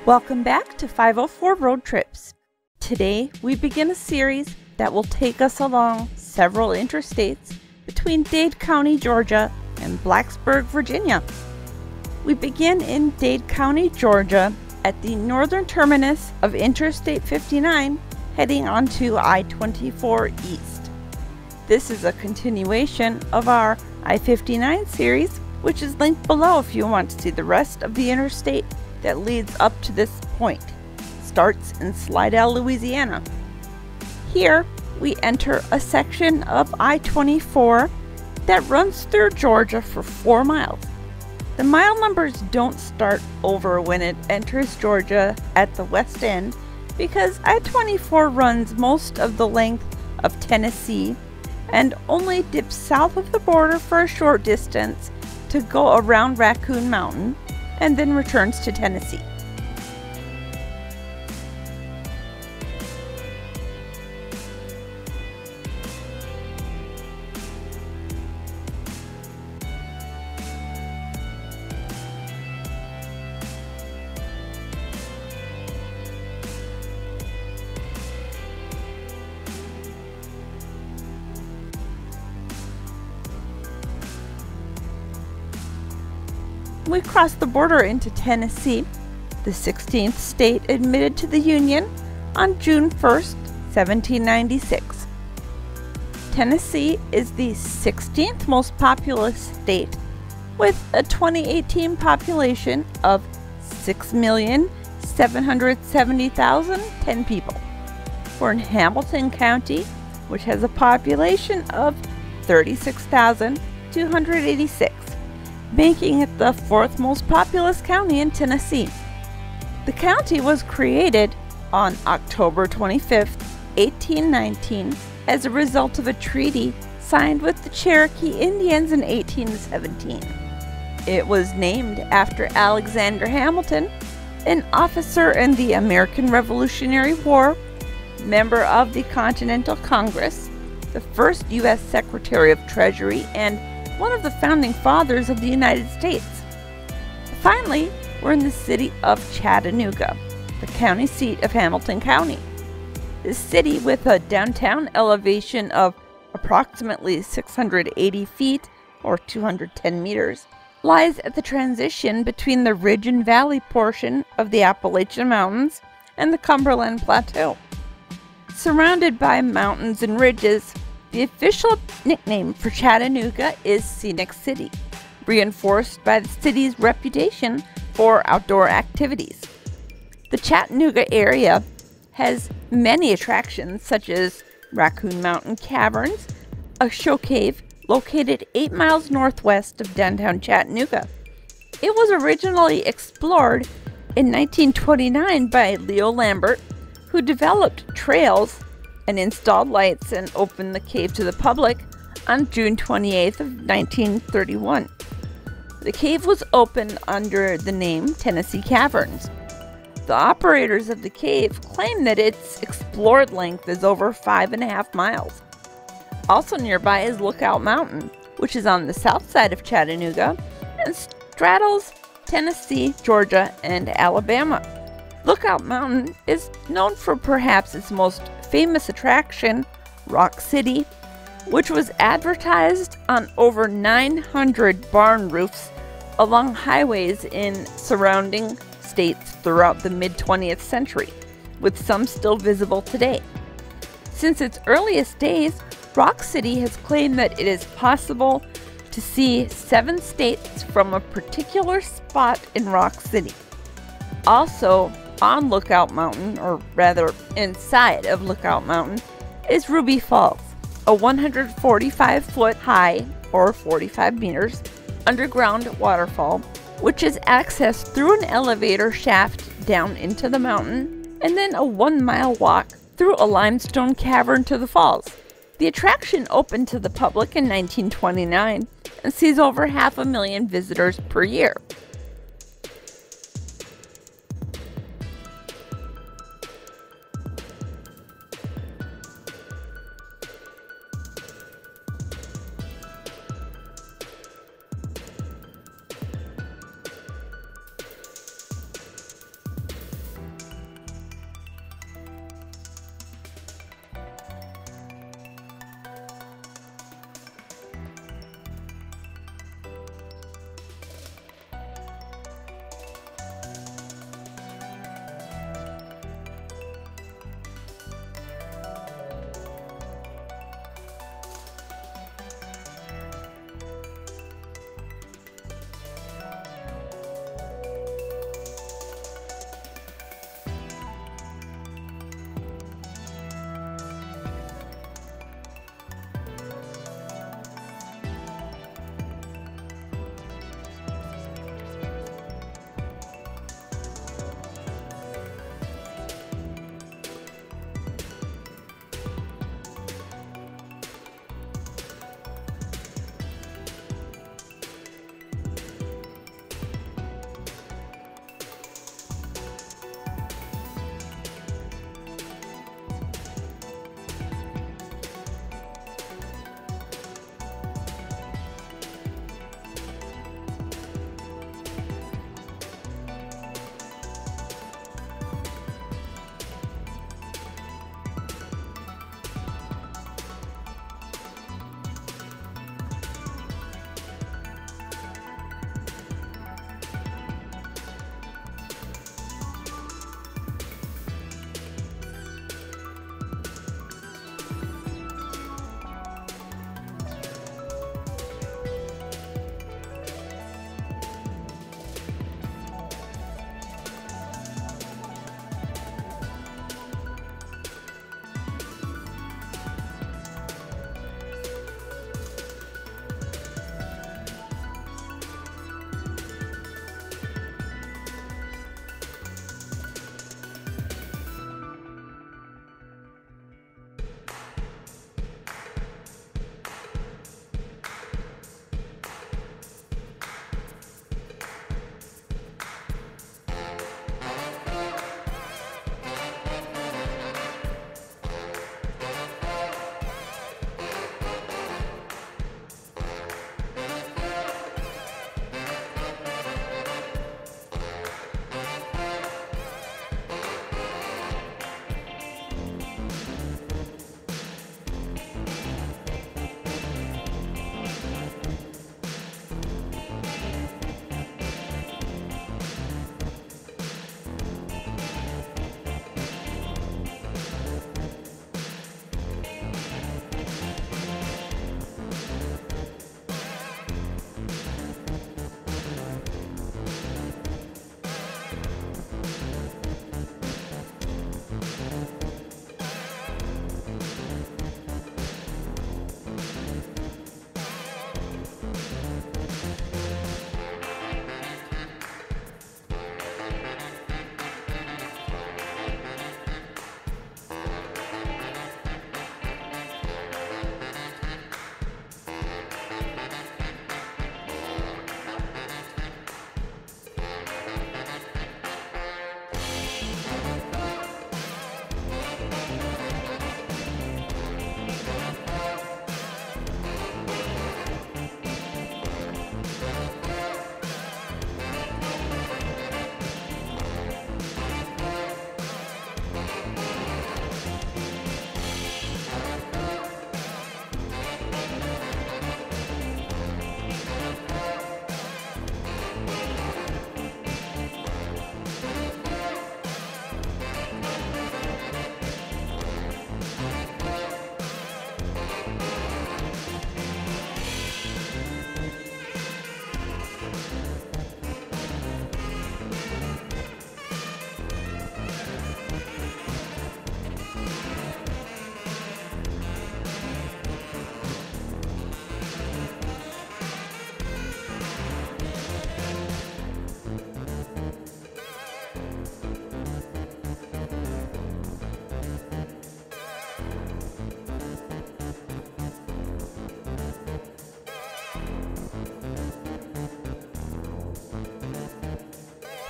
Welcome back to 504 Road Trips. Today we begin a series that will take us along several interstates between Dade County, Georgia and Blacksburg, Virginia. We begin in Dade County, Georgia at the northern terminus of Interstate 59 heading onto I-24 east. This is a continuation of our I-59 series, which is linked below if you want to see the rest of the interstate that leads up to this point. Starts in Slidell, Louisiana. Here we enter a section of I-24 that runs through Georgia for 4 miles. The mile numbers don't start over when it enters Georgia at the west end because I-24 runs most of the length of Tennessee and only dips south of the border for a short distance to go around Raccoon Mountain and then returns to Tennessee. We cross the border into Tennessee, the 16th state admitted to the Union on June 1st, 1796. Tennessee is the 16th most populous state with a 2018 population of 6,770,010 people. We're in Hamilton County, which has a population of 36,286. Making it the 4th most populous county in Tennessee. The county was created on October 25, 1819, as a result of a treaty signed with the Cherokee Indians in 1817. It was named after Alexander Hamilton, an officer in the American Revolutionary War, member of the Continental Congress, the first U.S. Secretary of Treasury, and one of the founding fathers of the United States. Finally, we're in the city of Chattanooga, the county seat of Hamilton County. This city, with a downtown elevation of approximately 680 feet or 210 meters, lies at the transition between the ridge and valley portion of the Appalachian Mountains and the Cumberland Plateau. Surrounded by mountains and ridges, the official nickname for Chattanooga is Scenic City, reinforced by the city's reputation for outdoor activities. The Chattanooga area has many attractions such as Raccoon Mountain Caverns, a show cave located 8 miles northwest of downtown Chattanooga. It was originally explored in 1929 by Leo Lambert, who developed trails and installed lights and opened the cave to the public on June 28th of 1931. The cave was opened under the name Tennessee Caverns. The operators of the cave claim that its explored length is over 5.5 miles. Also nearby is Lookout Mountain, which is on the south side of Chattanooga and straddles Tennessee, Georgia, and Alabama. Lookout Mountain is known for perhaps its most famous attraction, Rock City, which was advertised on over 900 barn roofs along highways in surrounding states throughout the mid-20th century, with some still visible today. Since its earliest days, Rock City has claimed that it is possible to see 7 states from a particular spot in Rock City. Also, on Lookout Mountain, or rather inside of Lookout Mountain, is Ruby Falls, a 145-foot high, or 45 meters, underground waterfall, which is accessed through an elevator shaft down into the mountain, and then a 1-mile walk through a limestone cavern to the falls. The attraction opened to the public in 1929 and sees over 500,000 visitors per year.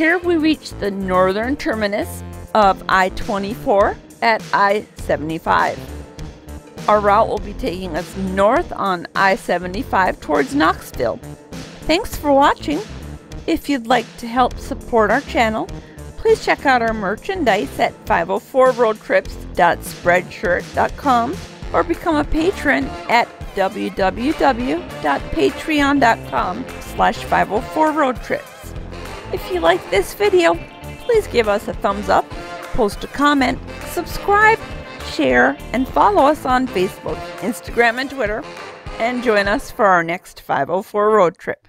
Here we reach the northern terminus of I-24 at I-75. Our route will be taking us north on I-75 towards Knoxville. Thanks for watching. If you'd like to help support our channel, please check out our merchandise at 504roadtrips.spreadshirt.com or become a patron at www.patreon.com/504roadtrips. If you like this video, please give us a thumbs up, post a comment, subscribe, share, and follow us on Facebook, Instagram, and Twitter, and join us for our next 504 road trip.